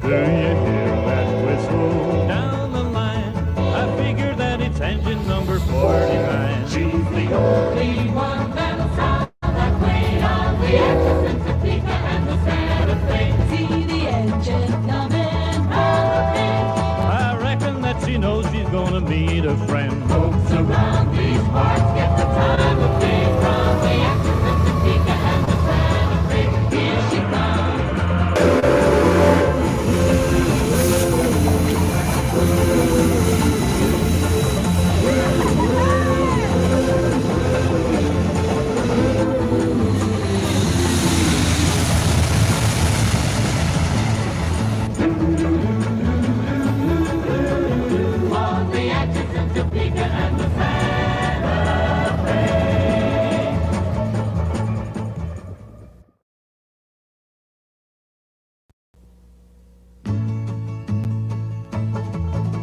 Do you hear that whistle down the line? I figure that it's engine number 49. She's the only one that'll sound that way on the Atchison, Topeka, and the Santa Fe. See the engine coming round the bend. I reckon that she knows she's gonna meet a friend. Folks around these parts get the time of day from the Atchison, Topeka, and the Santa Fe. Here she comes. On the Atchison, Topeka, and the Santa Fe.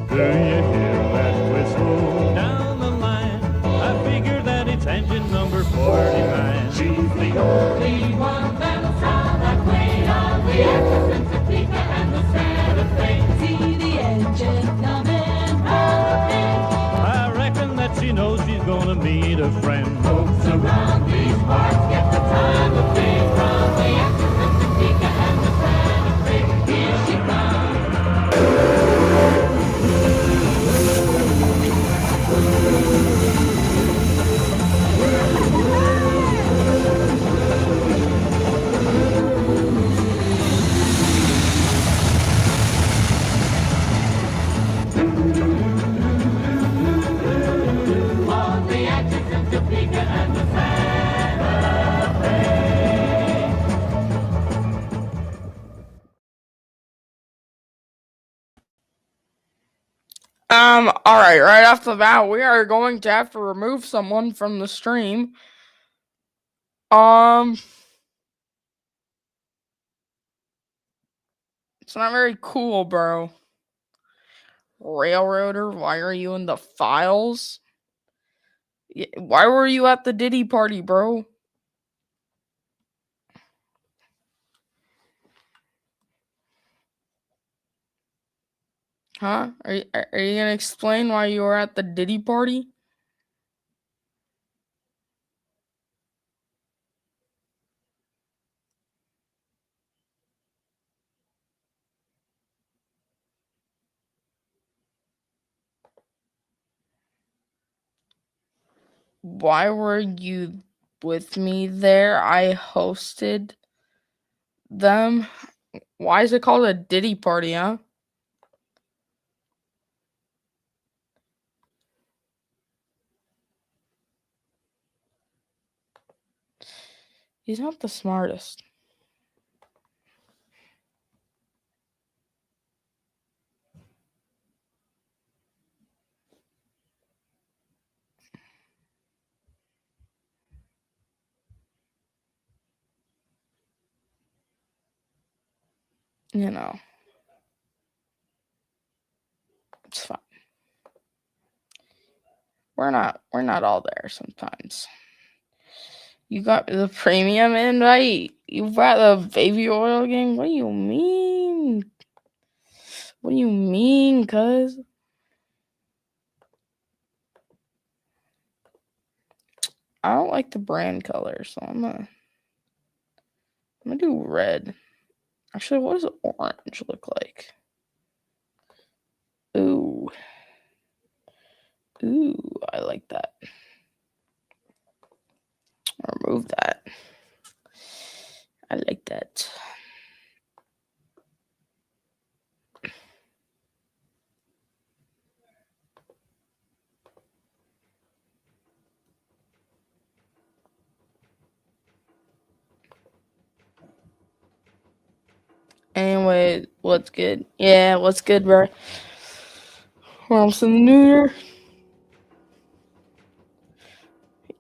Do you hear that whistle down the line? I figure that it's engine number 49. She's the only one that'll sound that way on the Atchison, Topeka, and the Santa Fe. See the engine coming round the bend. I reckon that she knows she's gonna meet a friend. Folks around these parts get the time of day from the Atchison, Topeka, and the Santa Fe. Here she comes. On the Atchison, Topeka, and the Santa Fe. Alright, right off the bat, we are going to have to remove someone from the stream. It's not very cool, bro. Railroader, why are you in the files? Why were you at the Diddy party, bro? Huh? Are you gonna explain why you were at the Diddy party? Why were you with me there? I hosted them. Why is it called a Diddy party, huh? He's not the smartest. You know. It's fine. We're not all there sometimes. You got the premium invite? You got the baby oil game? What do you mean? What do you mean, cuz? I don't like the brand color, so I'm gonna do red. Actually, what does orange look like? Ooh. Ooh, I like that. Remove that. I like that. Anyway, what's good? Yeah, what's good, bro? We're almost in the new year.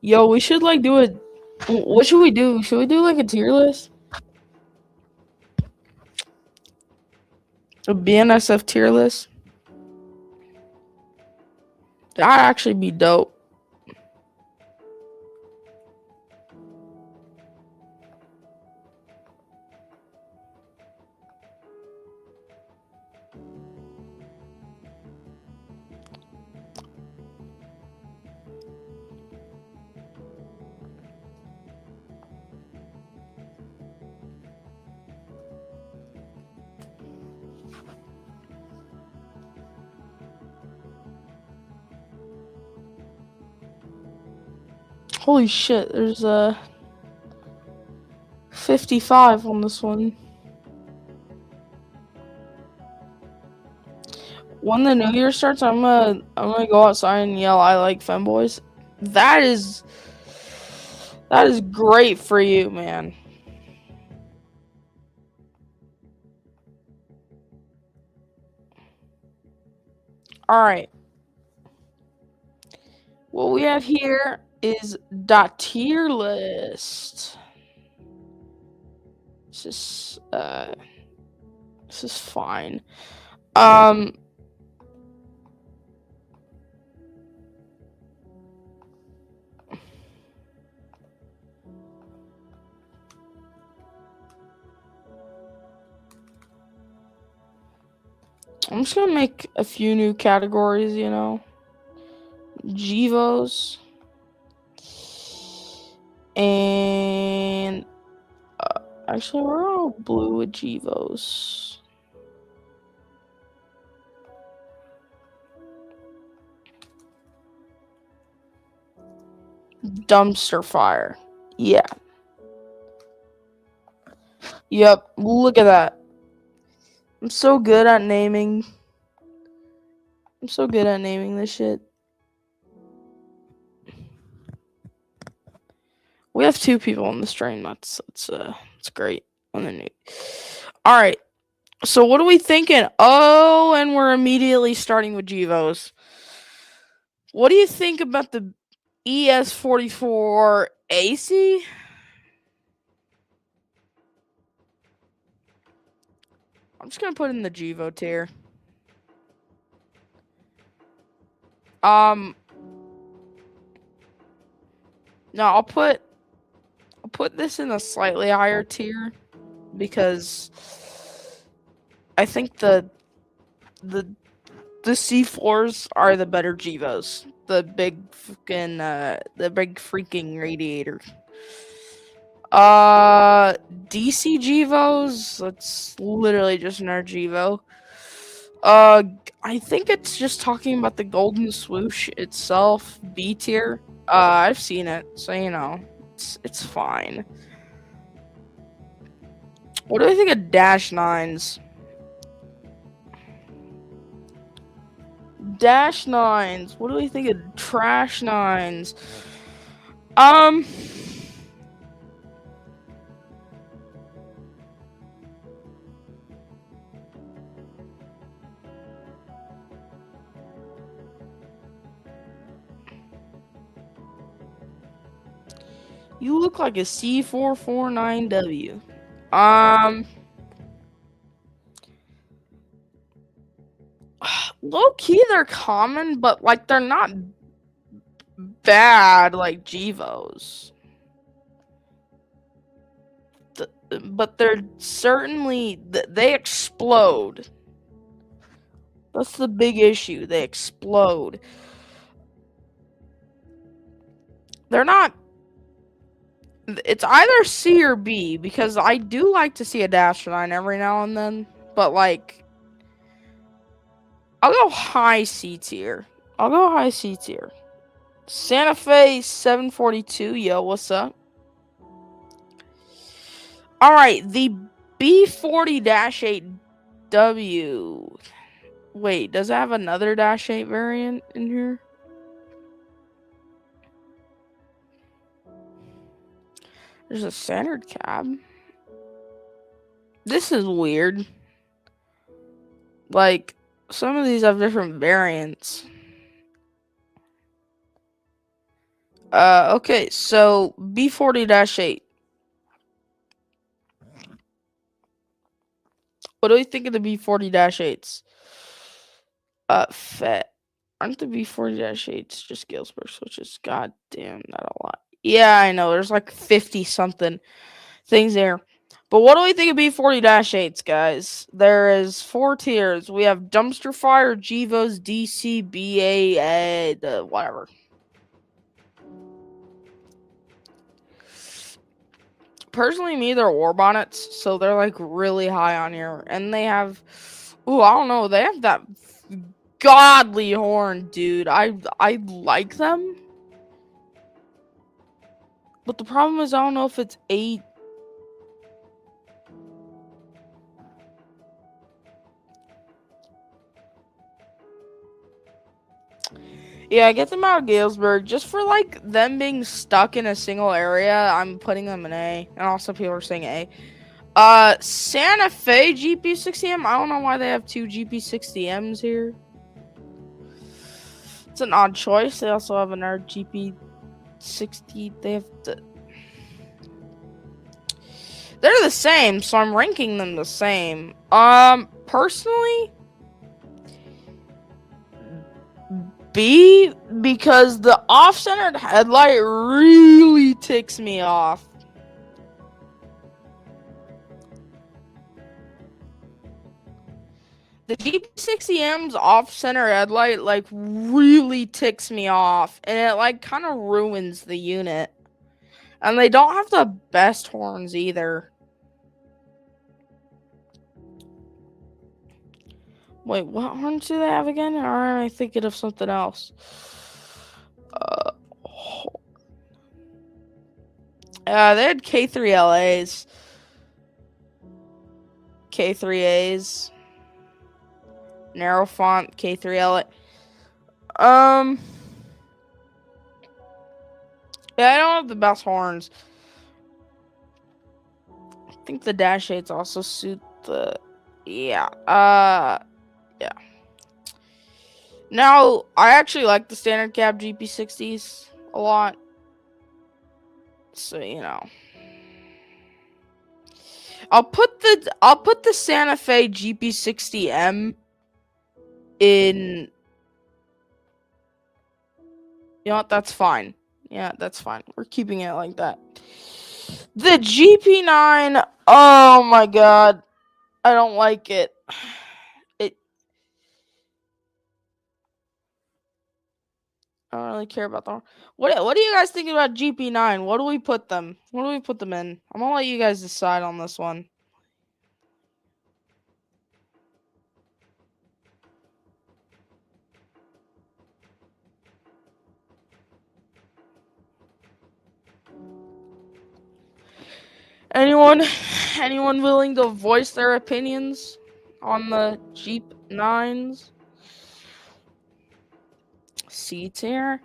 Yo, we should like do a. What should we do? Should we do like a tier list? A BNSF tier list? That'd actually be dope. Holy shit, there's a 55 on this one. When the new year starts, I'm gonna go outside and yell, "I like femboys." That is great for you, man. All right. What we have here is tier list. This is fine. I'm just gonna make a few new categories, you know. Gevos. And actually, we're all blue with Gevos. Dumpster fire. Yeah. Yep. Look at that. I'm so good at naming. I'm so good at naming this shit. We have 2 people on the stream. That's great. On the new. All right. So what are we thinking? Oh, and we're immediately starting with Gevos. What do you think about the ES44 AC? I'm just gonna put in the Gevo tier. No, I'll put this in a slightly higher tier because I think the C4s are the better Gevos. The big freaking radiator. DC Gevos, that's literally just an Gevo. I think it's just talking about the golden swoosh itself, B tier. I've seen it, so you know, it's fine. What do I think of Dash 9s? Dash 9s. What do we think of Trash 9s? You look like a C449W. Low key, they're common, but like they're not bad like Gevos. But they're certainly they explode. That's the big issue. They explode. They're not. It's either C or B because I do like to see a Dash 9 every now and then, but like I'll go high C tier. Santa Fe 742, yo, what's up? All right, the B40-8W. Wait, does it have another Dash 8 variant in here? There's a standard cab. This is weird. Like, some of these have different variants. Okay, so B40-8. What do we think of the B40-8s? Fet. Aren't the B40-8s just Galesburg switches? God damn, that a lot. Yeah, I know. There's like 50 something things there. But what do we think of B40-8s, guys? There is 4 tiers. We have Dumpster Fire, Gevos, DC, BA, whatever. Personally, me, they're war bonnets, so they're like really high on here. And they have, ooh, I don't know, they have that godly horn, dude. I like them. But the problem is I don't know if it's 8. Yeah, get them out of Galesburg. Just for like them being stuck in a single area, I'm putting them in A. And also people are saying A. Santa Fe GP60M. I don't know why they have 2 GP60Ms here. It's an odd choice. They also have another GP60. They have the. They're the same, so I'm ranking them the same. Personally, B, because the off-centered headlight really ticks me off. The GP60M's off-center headlight like really ticks me off, and it like kind of ruins the unit. And they don't have the best horns either. Wait, what horns do they have again? Or am I thinking of something else? They had K3LAs. K3As. Narrow font, K3LA. Yeah, I don't have the best horns. I think the Dash 8s also suit the... Yeah, yeah. Now, I actually like the standard cab GP60s a lot. So, you know. I'll put the Santa Fe GP60M in... You know what? That's fine. Yeah, that's fine. We're keeping it like that. The GP9, oh my god. I don't like it. I don't really care about them. What do you guys think about GP9? What do we put them? What do we put them in? I'm gonna let you guys decide on this one. Anyone willing to voice their opinions on the Jeep 9s? C tier?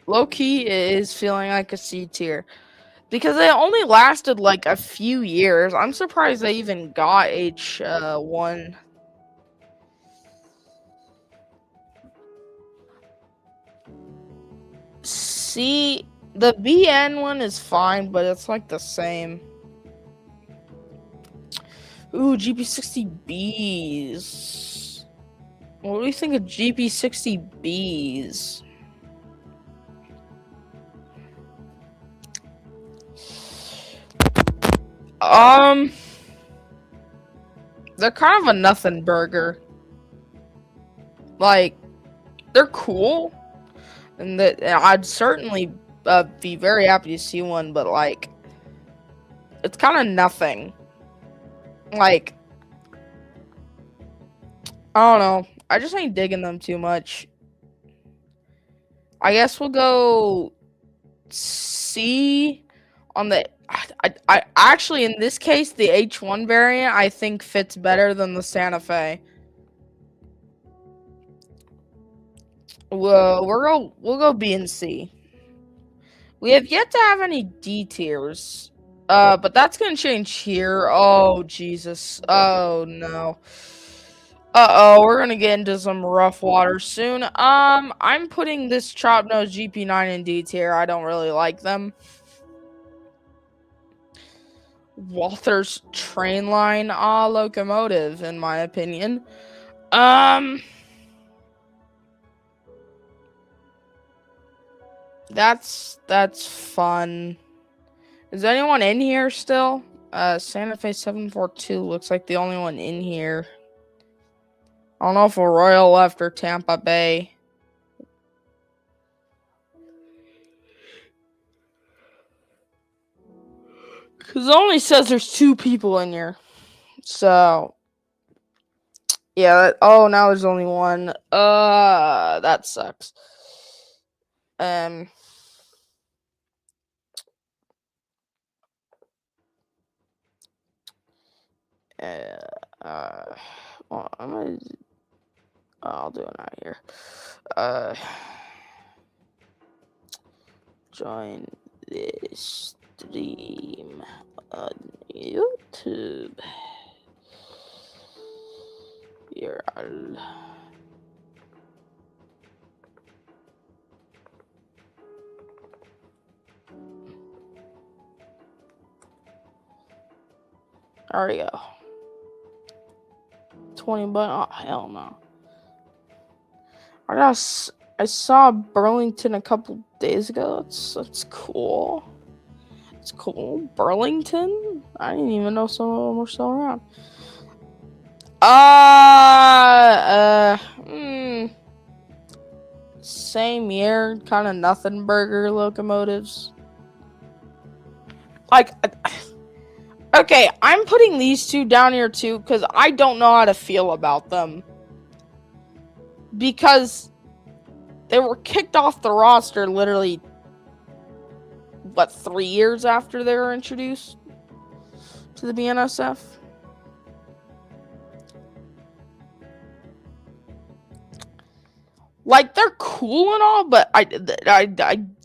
Low key is feeling like a C tier. Because they only lasted like a few years. I'm surprised they even got H1. C, the BN one is fine, but it's like the same. Ooh, GP60Bs. What do you think of GP60Bs? They're kind of a nothing burger. Like, they're cool, and that I'd certainly be very happy to see one, but like, it's kind of nothing. Like, I don't know. I just ain't digging them too much. I guess we'll go C on the. I actually, in this case, the H1 variant I think fits better than the Santa Fe. Well, we'll go B and C. We have yet to have any D tiers. But that's gonna change here. Oh Jesus. Oh no. Uh-oh, we're gonna get into some rough water soon. I'm putting this chop nose GP9 in D tier. I don't really like them. Walther's Trainline locomotive, in my opinion. That's fun. Is anyone in here still? Santa Fe 742 looks like the only one in here. I don't know if Arroyo left or Tampa Bay. Because it only says there's 2 people in here. So, yeah. Oh, now there's only 1. That sucks. Well, I'll do it out here. Join this stream on YouTube. You're all. There we go. 20 but oh hell no. I saw Burlington a couple days ago. That's cool. It's cool. Burlington? I didn't even know some of them were still around. Same year, kind of nothing burger locomotives. Like, okay, I'm putting these two down here too because I don't know how to feel about them. Because they were kicked off the roster literally, 3 years after they were introduced to the BNSF? Like, they're cool and all, but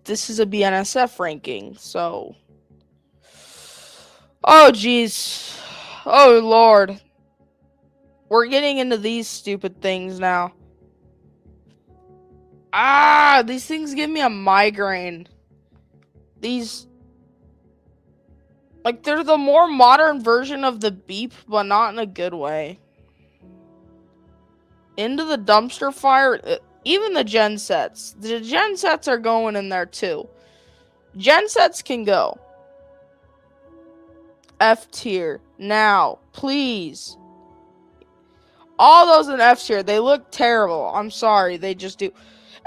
this is a BNSF ranking, so. Oh, jeez. Oh, Lord. We're getting into these stupid things now. These things give me a migraine. These. Like, they're the more modern version of the Beep, but not in a good way. Into the dumpster fire. Even the gen sets. The gen sets are going in there too. Gen sets can go. F tier. Now, please. All those in F tier, they look terrible. I'm sorry, they just do.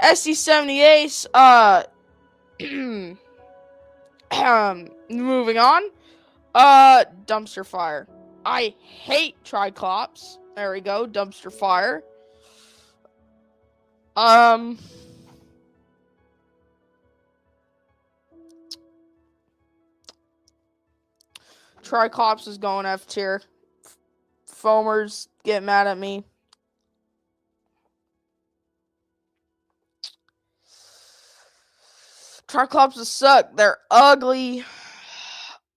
SC78, moving on. Dumpster fire. I hate Triclops. There we go, dumpster fire. Triclops is going F tier. Foamers get mad at me. Triclopses suck. They're ugly.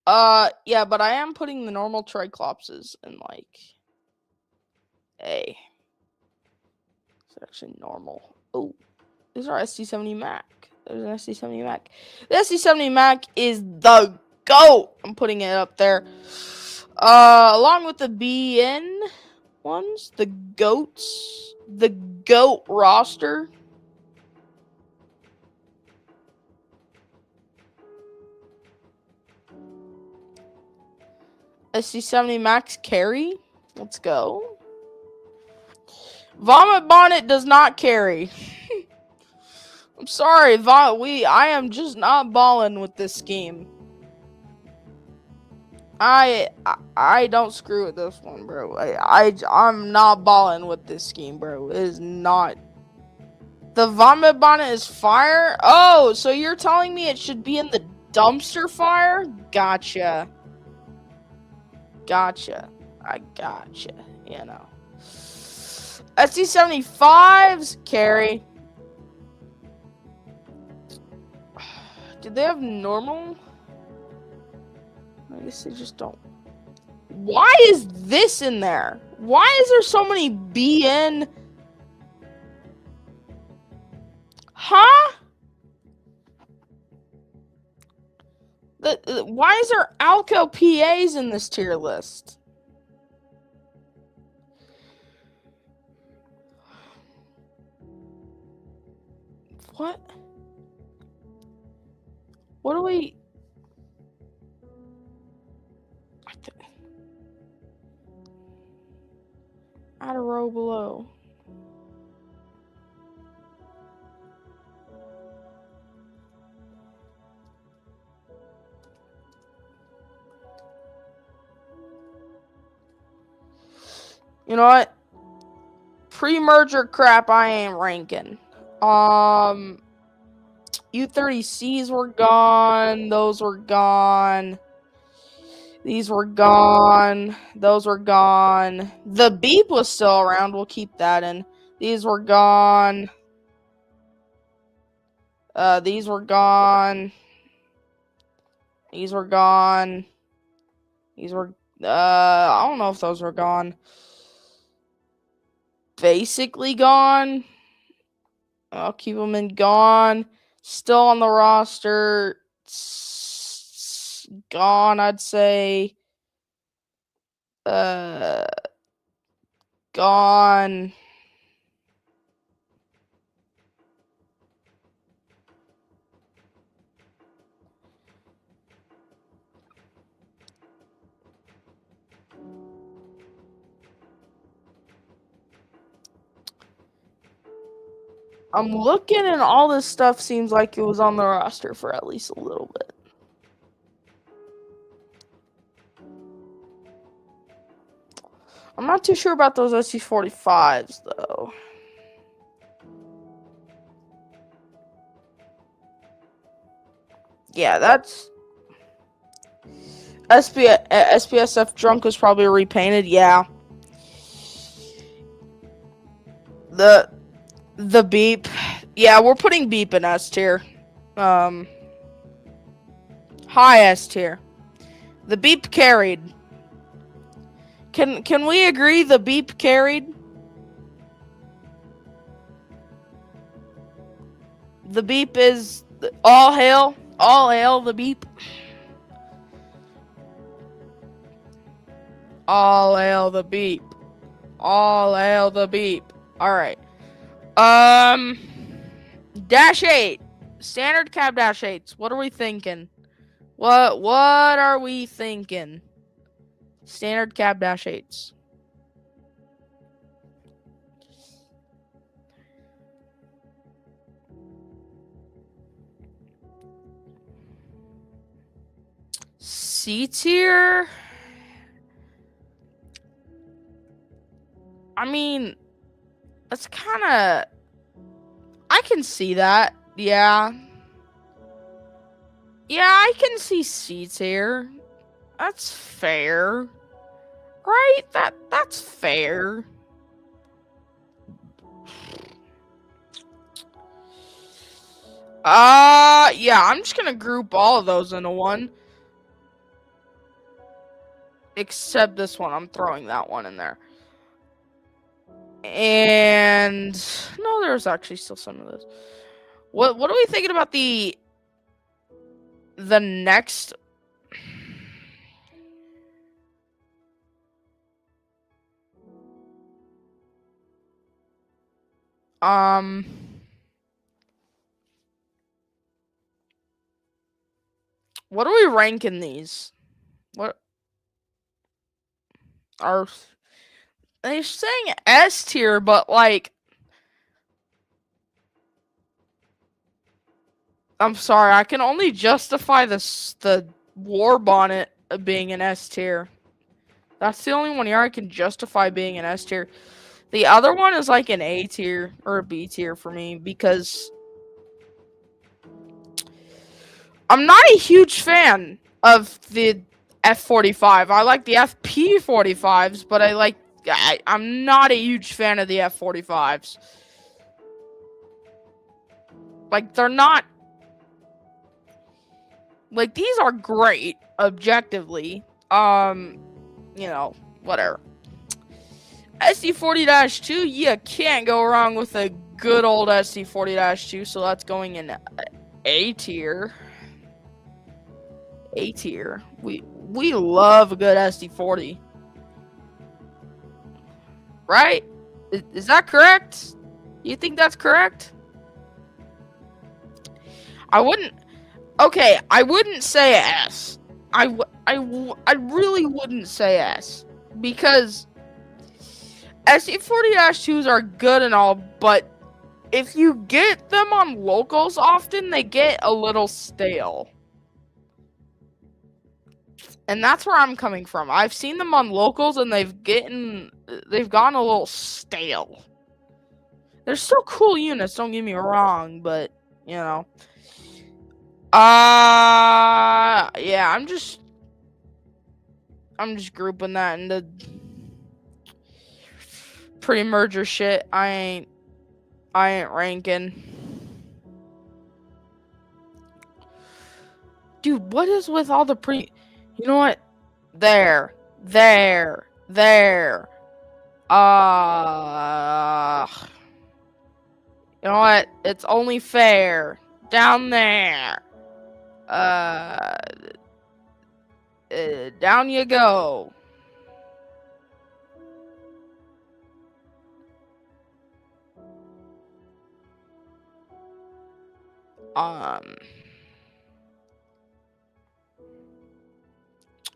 Yeah, but I am putting the normal Triclopses in like A. It's actually normal. Oh, these are SC70 Mac. There's an SC70 Mac. The SC70 Mac is the GOAT. I'm putting it up there. Along with the BN ones, the GOATs, the GOAT roster. SC70 Max carry. Let's go. Vomit Bonnet does not carry. I'm sorry, I am just not balling with this scheme. I don't screw with this one, bro. I'm not balling with this scheme, bro. It is not. The Vomit Bonnet is fire? Oh, so you're telling me it should be in the dumpster fire? Gotcha. I gotcha. You know. SC75s carry. Did they have normal? I guess they just don't. Why is this in there? Why is there so many BN? Huh? Why is there Alco PAs in this tier list? What? What do we... Add a row below. You know what? Pre-merger crap I ain't ranking. U30Cs were gone. Those were gone. These were gone. Those were gone. The beep was still around. We'll keep that in. These were gone. These were gone. These were gone. These were, I don't know if those were gone. Basically gone. I'll keep them in gone. Still on the roster. Gone, I'd say. Gone. I'm looking and all this stuff seems like it was on the roster for at least a little bit. I'm not too sure about those SC45s though. Yeah, that's SPSF Drunk was probably repainted. Yeah. The beep. Yeah, we're putting beep in S tier. High S tier. The beep carried. Can we agree the beep carried? The beep is all hail the beep. All hail the beep. All hail the beep. Alright. Dash 8. Standard cab dash 8s. What are we thinking? What are we thinking? Standard cab dash 8s. C tier? I mean, that's kind of... I can see that. Yeah. Yeah, I can see C tier. That's fair. Right? That's fair. Yeah, I'm just gonna group all of those into one. Except this one. I'm throwing that one in there. And no, there's actually still some of this. What are we thinking about the next? What are we ranking these? What are they're saying S tier, but like, I'm sorry, I can only justify the war bonnet being an S tier. That's the only one here I can justify being an S tier. The other one is like an A tier or a B tier for me because I'm not a huge fan of the F45. I like the FP45s, but I'm not a huge fan of the F45s. Like, they're not... Like, these are great, objectively. You know, whatever. SC40-2, you can't go wrong with a good old SC40-2, so that's going in A tier. A tier. We love a good SC40. Right? Is that correct? You think that's correct? I wouldn't... Okay, I wouldn't say S. I really wouldn't say S. Because SC40-2s are good and all, but if you get them on locals often, they get a little stale. And that's where I'm coming from. I've seen them on locals and they've gone a little stale. They're still cool units, don't get me wrong, but you know. Yeah, I'm just I'm just grouping that into pre-merger shit. I ain't ranking. Dude, what is with all the You know what? There. You know what? It's only fair. Down there. Down you go.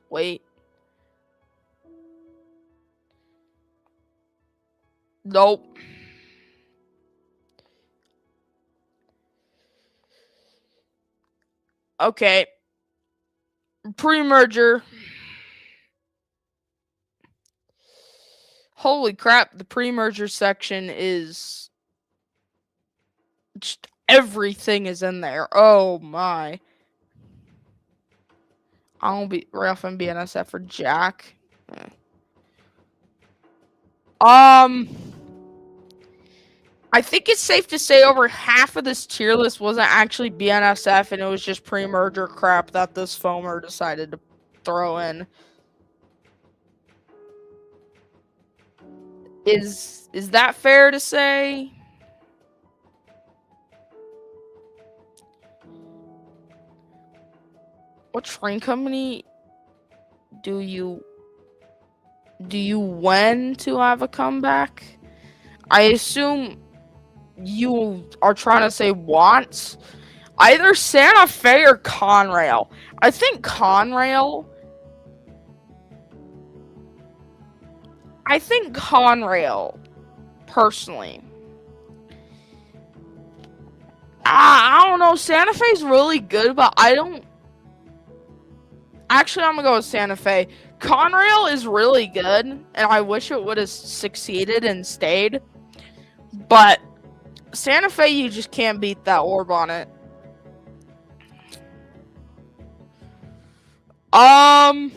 Wait. Nope. Okay. Pre-merger. Holy crap, the pre-merger section is just everything is in there. Oh my. I won't be Ralph and BNSF for Jack. I think it's safe to say over half of this tier list wasn't actually BNSF and it was just pre-merger crap that this foamer decided to throw in. Is that fair to say? What train company do you want to have a comeback? I assume you are trying to say wants. Either Santa Fe or Conrail. I think Conrail. Personally. I don't know. Santa Fe's really good, but I don't. Actually, I'm gonna go with Santa Fe. Conrail is really good, and I wish it would have succeeded and stayed. But Santa Fe, you just can't beat that orb on it. Oh.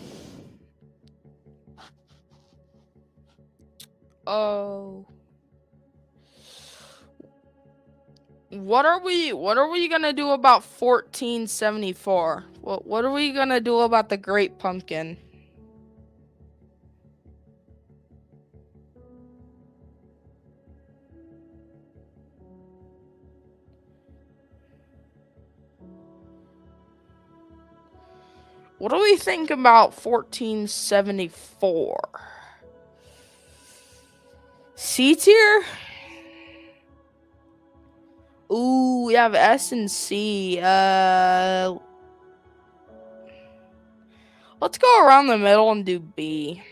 What are we gonna do about 1474? What are we gonna do about the Great Pumpkin? What do we think about 1474? C tier? Ooh, we have S and C. Let's go around the middle and do B.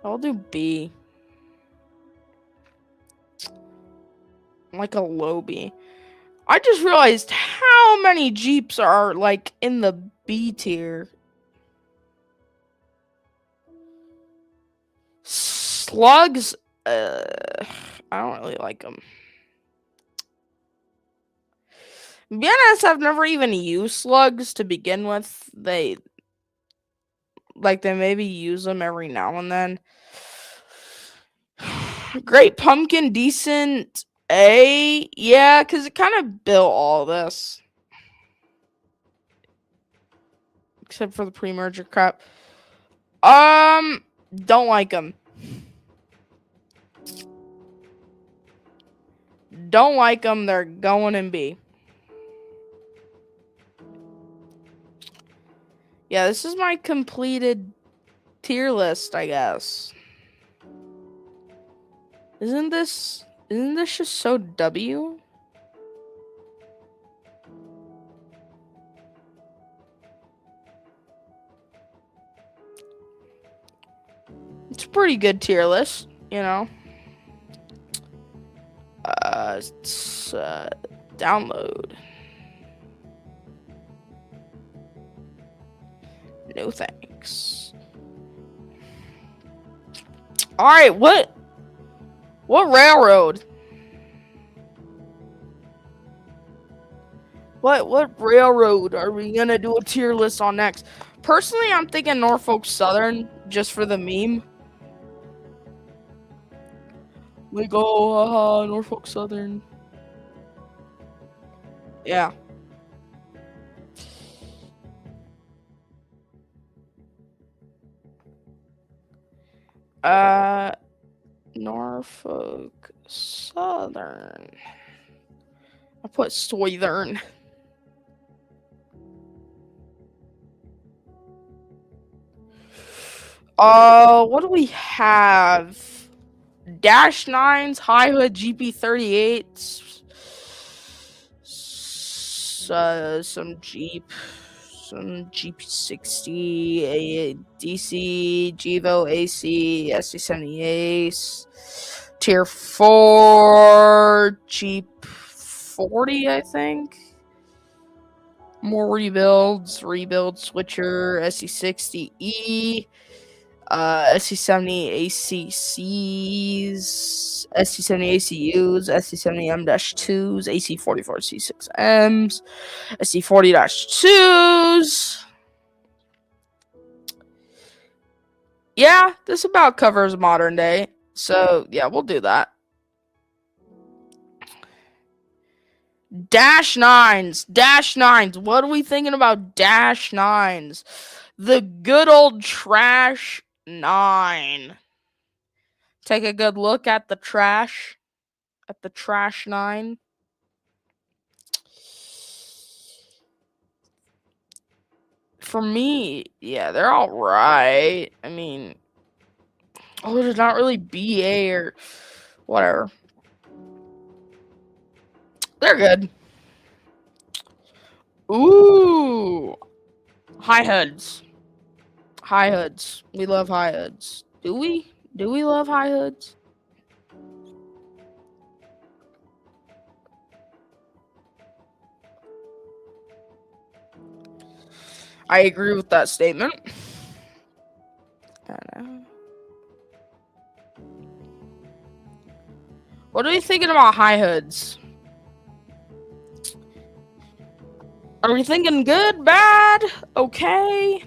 I'll do B. Like a low B. I just realized how many Jeeps are like in the B tier. Slugs, I don't really like them. BNS, I've never even used slugs to begin with. They maybe use them every now and then. Great Pumpkin, decent A. Yeah, because it kind of built all this. Except for the pre-merger crap. Don't like them. Don't like them. They're going in B. Yeah, this is my completed tier list, I guess. Isn't this just so W? It's a pretty good tier list, you know. Download. No thanks. All right, what railroad? What railroad are we gonna do a tier list on next? Personally, I'm thinking Norfolk Southern, just for the meme. We go, Norfolk Southern. Yeah. Norfolk Southern. I put Southern. What do we have? Dash 9s, High Hood GP38s, some GP60, a DC, Gevo AC, SC70 Tier 4, Jeep 40, I think. More rebuild switcher, SC60E. SC70 ACCs, SC70 ACUs, SC70 M-2s, AC44 C6Ms, SC40-2s. Yeah, this about covers modern day. So, yeah, we'll do that. Dash 9s. What are we thinking about Dash 9s? The good old trash 9. Take a good look at the trash. At the trash 9. For me, yeah, they're all right. I mean, there's not really BA or whatever. They're good. Ooh, high hoods. High hoods. We love high hoods. Do we? Do we love high hoods? I agree with that statement. What are you thinking about high hoods? Are we thinking good, bad, okay?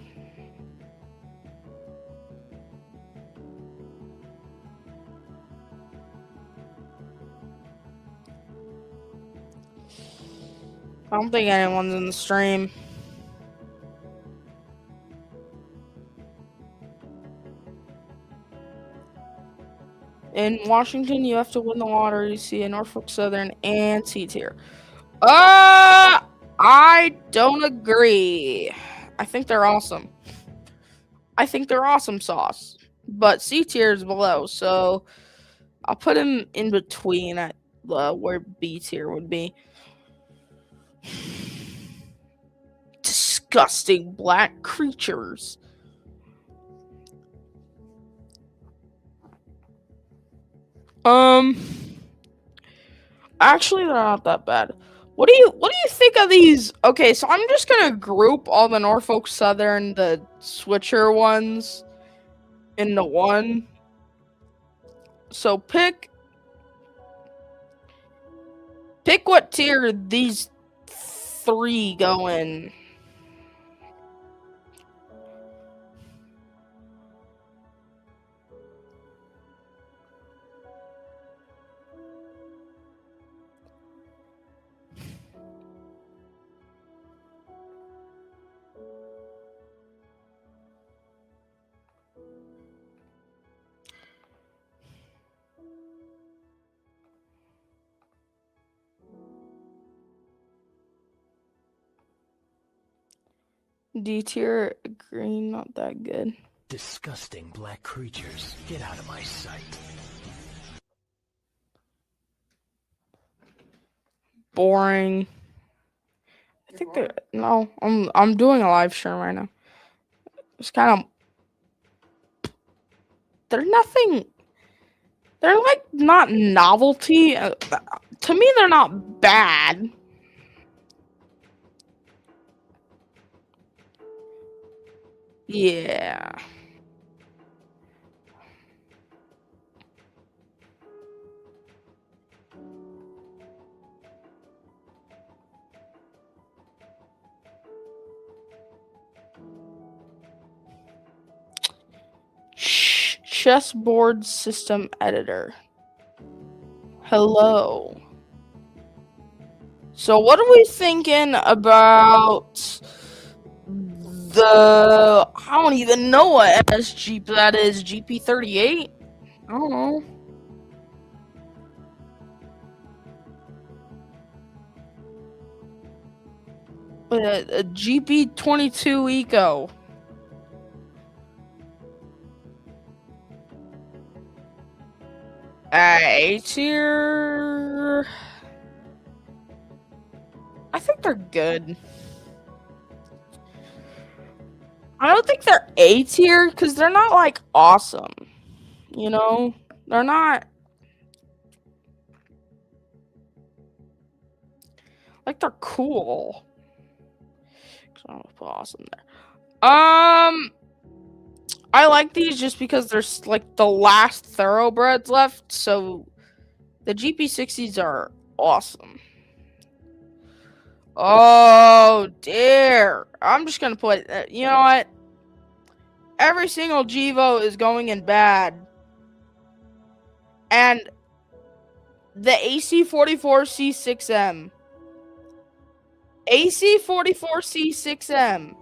I don't think anyone's in the stream. In Washington, you have to win the lottery to see a Norfolk Southern and C tier. I don't agree. I think they're awesome. I think they're awesome sauce. But C tier is below, so I'll put him in between at where B tier would be. Disgusting black creatures. Actually, they're not that bad. What do you think of these? Okay, so I'm just gonna group all the Norfolk Southern, the switcher ones, into one. So pick what tier these 3 go in. D tier, green, not that good. Disgusting black creatures, get out of my sight. Boring. I think they're no. I'm doing a live stream right now. It's kind of they're nothing. They're like not novelty. To me, they're not bad. Yeah. chessboard system editor. Hello. So what are we thinking about the... I don't even know what SG that is. GP38? I don't know. A GP22 Eco. A tier. I think they're good. I don't think they're A tier because they're not like awesome. You know, they're not like they're cool. So I'm gonna put awesome there. I like these just because there's like the last thoroughbreds left. So the GP60s are awesome. Oh dear! I'm just gonna put. You know what? Every single Gevo is going in bad, and the AC44C6M. AC44C6M.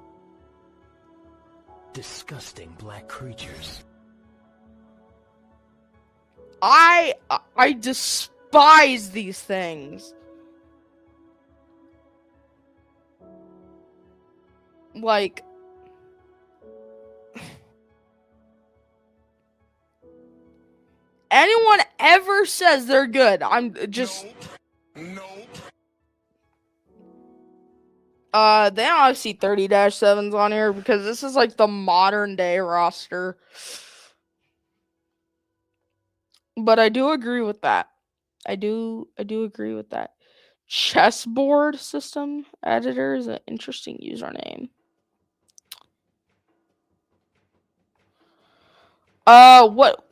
Disgusting black creatures. I despise these things. Like, anyone ever says they're good, I'm just... Nope. They don't have C30-7s on here because this is like the modern day roster. But I do agree with that. I do agree with that. Chessboard system editor is an interesting username. What?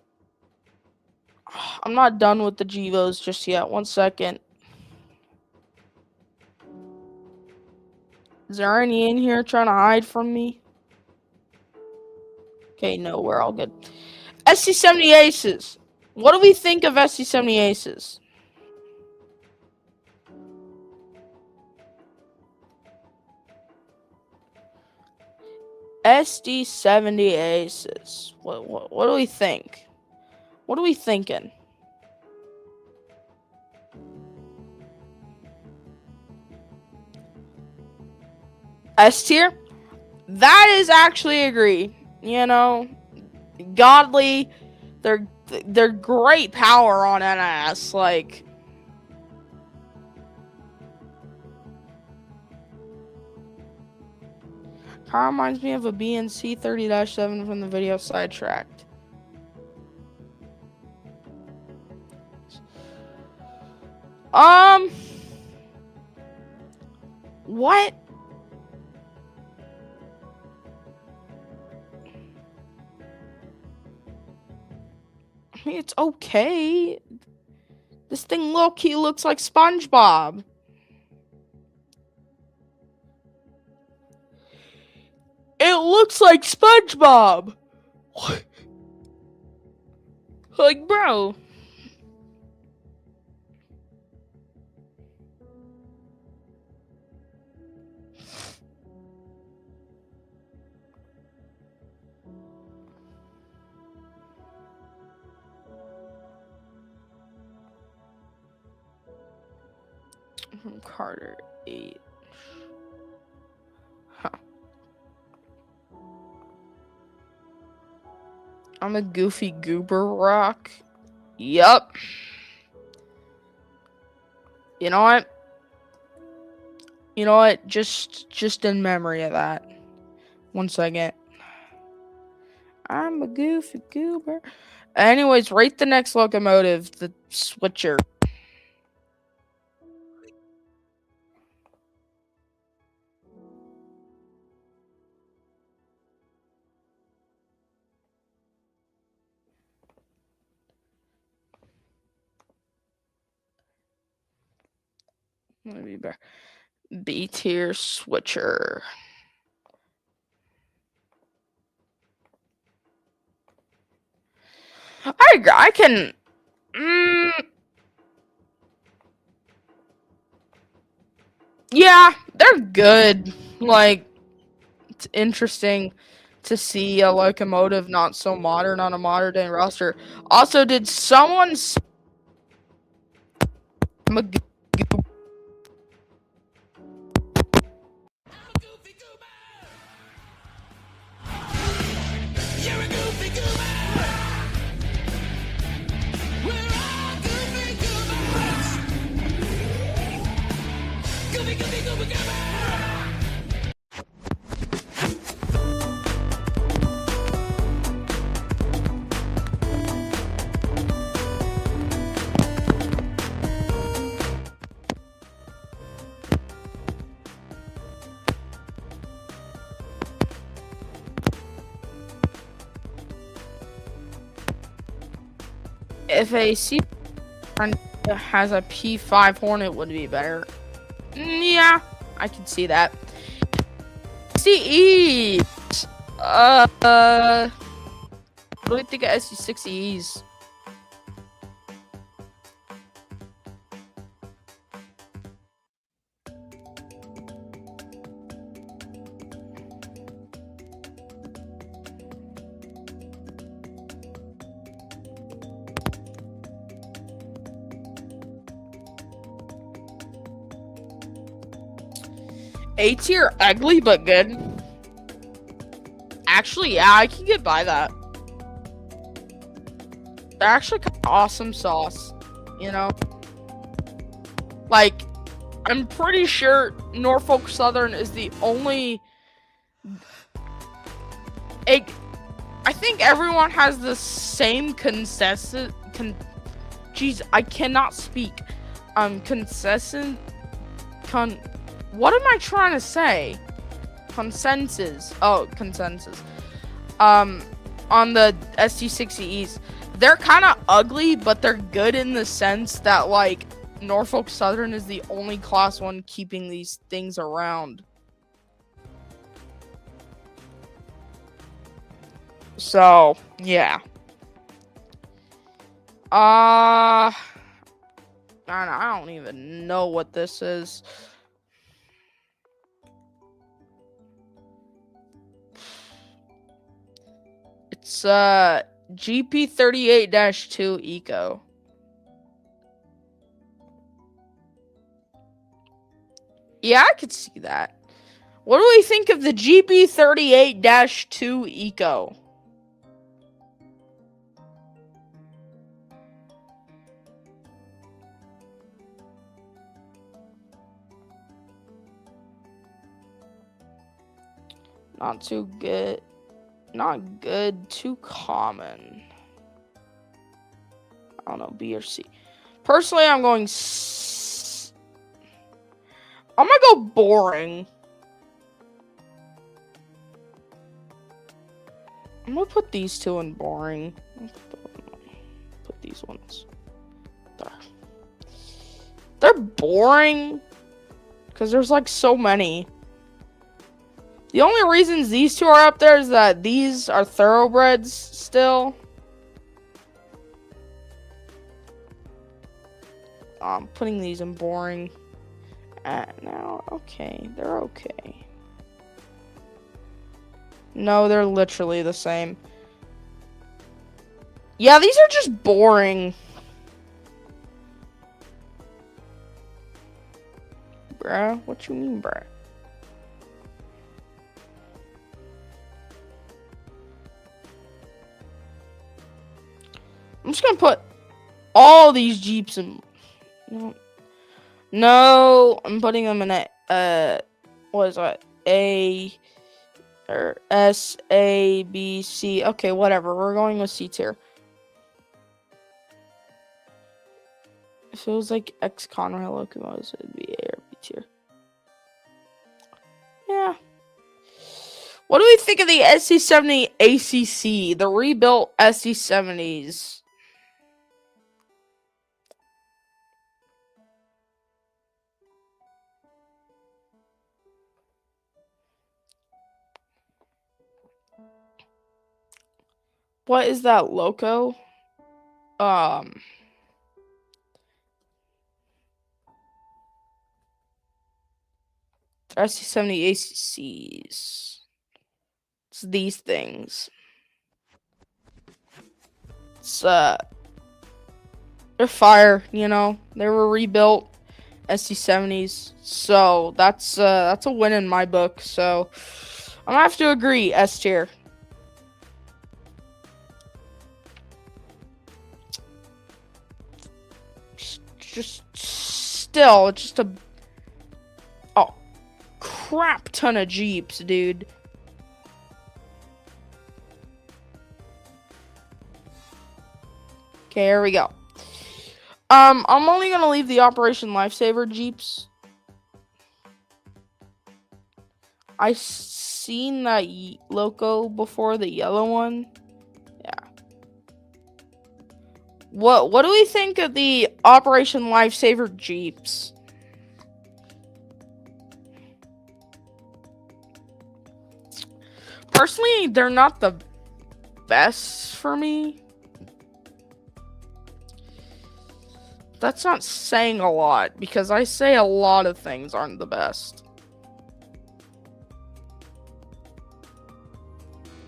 I'm not done with the Gevos just yet. 1 second. Is there any in here trying to hide from me? Okay, no, we're all good. SC70 Aces. What do we think of SC70 Aces? SD70 Aces. What do we think? What are we thinking? S tier? That is actually agree. You know, godly. They're great power on NS. Like, kind of reminds me of a BNC 30-7 from the video Sidetracked. What? I mean, it's okay. This thing low-key looks like SpongeBob. It looks like SpongeBob. What? Like, bro. Carter 8. Huh. I'm a goofy goober rock. Yup. You know what? You know what? Just in memory of that. 1 second. I'm a goofy goober. Anyways, rate the next locomotive, the Switcher. Let me be better. B tier Switcher. I can. Mm, yeah, they're good. Like, it's interesting to see a locomotive not so modern on a modern day roster. Also, did someone? If a C has a P5 Hornet would be better. Yeah, I can see that. CE. What do we think of SC6Es? A tier, ugly but good. Actually, yeah, I can get by that. They're actually kind of awesome sauce, you know? Like, I'm pretty sure Norfolk Southern is the only... I think everyone has the same consensus... Jeez, I cannot speak. Consensus... What am I trying to say? Consensus. Oh, consensus. On the ST60Es. They're kind of ugly, but they're good in the sense that, like, Norfolk Southern is the only Class 1 keeping these things around. So, yeah. I don't even know what this is. It's GP38-2 Eco. Yeah, I could see that. What do we think of the GP38-2 Eco? Not too good. Not good, too common. I don't know, B or C. Personally, I'm going I'm gonna go boring. I'm gonna put these two in boring. Put these ones there. They're boring because there's like so many. The only reasons these two are up there is that these are thoroughbreds still. I'm putting these in boring. Now, okay, they're okay. No, they're literally the same. Yeah, these are just boring. Bruh, what you mean, bruh? I'm just gonna put all these Jeeps in. No, I'm putting them in a what is that? A or S, A, B, C. Okay, whatever. We're going with C tier. If it was like X Conrail locomotives, it'd be A or B tier. Yeah. What do we think of the SC70 ACC, the rebuilt SC70s? What is that, Loco? um SC70 ACCs. It's these things. It's they're fire, you know. They were rebuilt SC70s. So that's a win in my book. So I'm gonna have to agree, S tier. Just still just a crap ton of Jeeps, dude. Okay, here we go. I'm only gonna leave the Operation Lifesaver Jeeps. I seen that loco before, the yellow one. Yeah. What do we think of the Operation Lifesaver Jeeps? Personally, they're not the best for me. That's not saying a lot, because I say a lot of things aren't the best.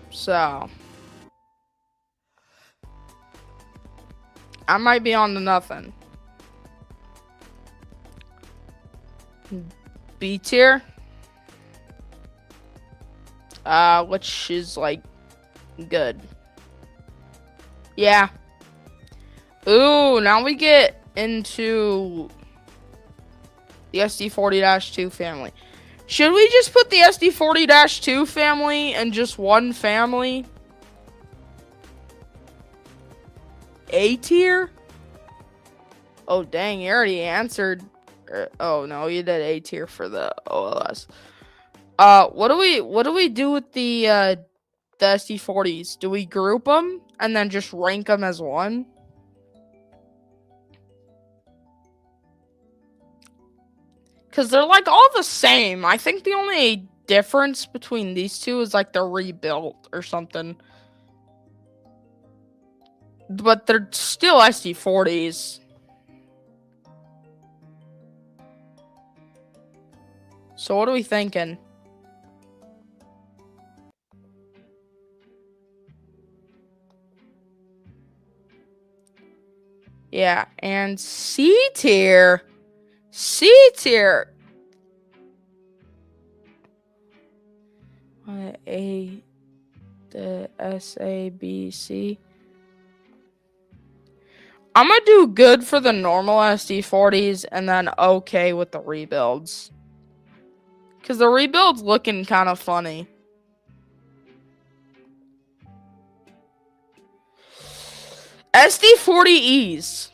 So I might be on to nothing. B tier. Which is like good. Yeah. Ooh, now we get into the SD40-2 family. Should we just put the SD40-2 family in just one family? A tier? Oh, dang, you already answered. Oh, no, you did A tier for the OLS. What do we do with the SD40s? Do we group them and then just rank them as one? Because they're like all the same. I think the only difference between these two is like they're rebuilt or something. But they're still SD40s. So what are we thinking? Yeah, and C tier. C tier. The S, A, B, C. I'm gonna do good for the normal SD40s and then okay with the rebuilds. Because the rebuild's looking kind of funny. SD40Es.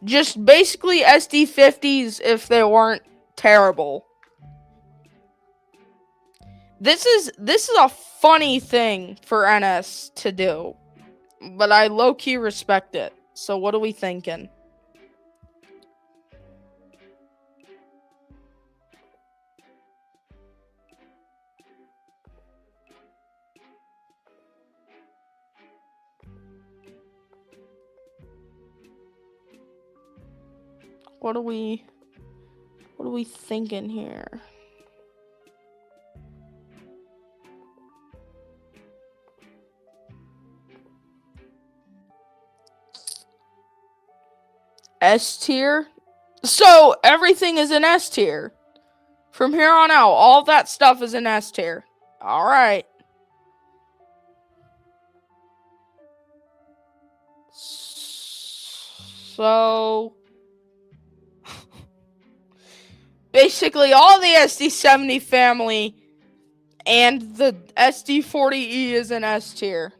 Just basically SD50s if they weren't terrible. This is a funny thing for NS to do. But I low-key respect it. So what are we thinking? What are we thinking here? S tier? So everything is in S tier. From here on out, all that stuff is in S tier. Alright. So basically all the SD70 family and the SD40E is in S tier.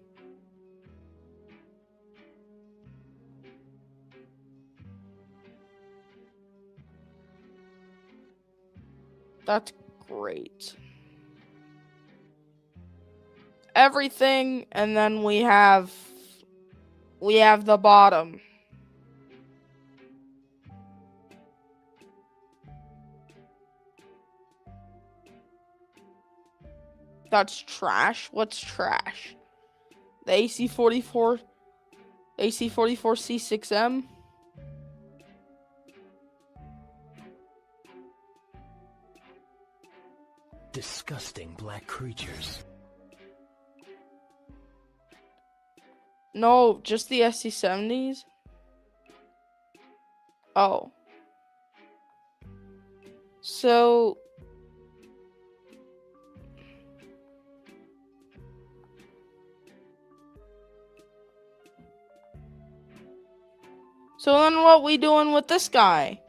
That's great. Everything, and then we have the bottom. That's trash. What's trash? The AC44, AC44C6M. Disgusting black creatures. No, just the SC70s. Oh. So then what we doing with this guy?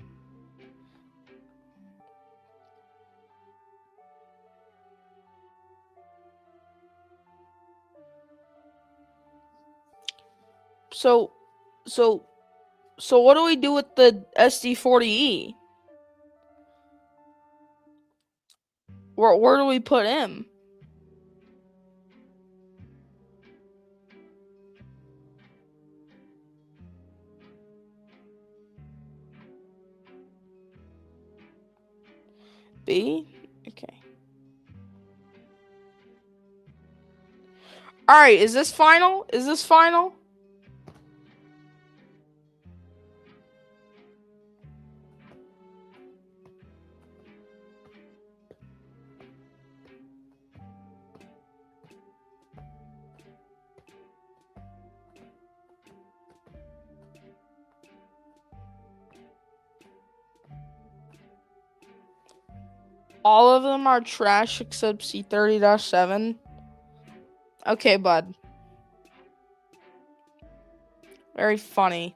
So what do we do with the SD40E? Where do we put him? B? Okay. Alright, is this final? Is this final? All of them are trash except C30-7. Okay, bud. Very funny.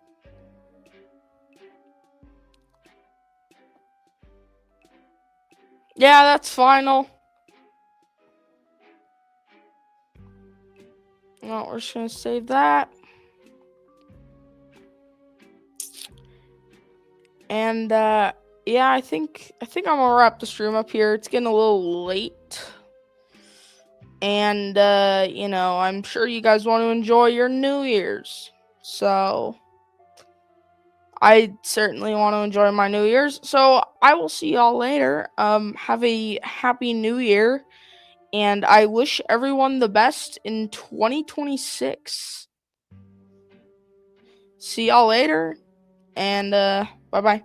Yeah, that's final. No, we're just gonna save that. And yeah, I think I'm gonna wrap the stream up here. It's getting a little late. And you know, I'm sure you guys want to enjoy your New Year's. So I certainly want to enjoy my New Year's. So I will see y'all later. Have a happy New Year. And I wish everyone the best in 2026. See y'all later. And bye-bye.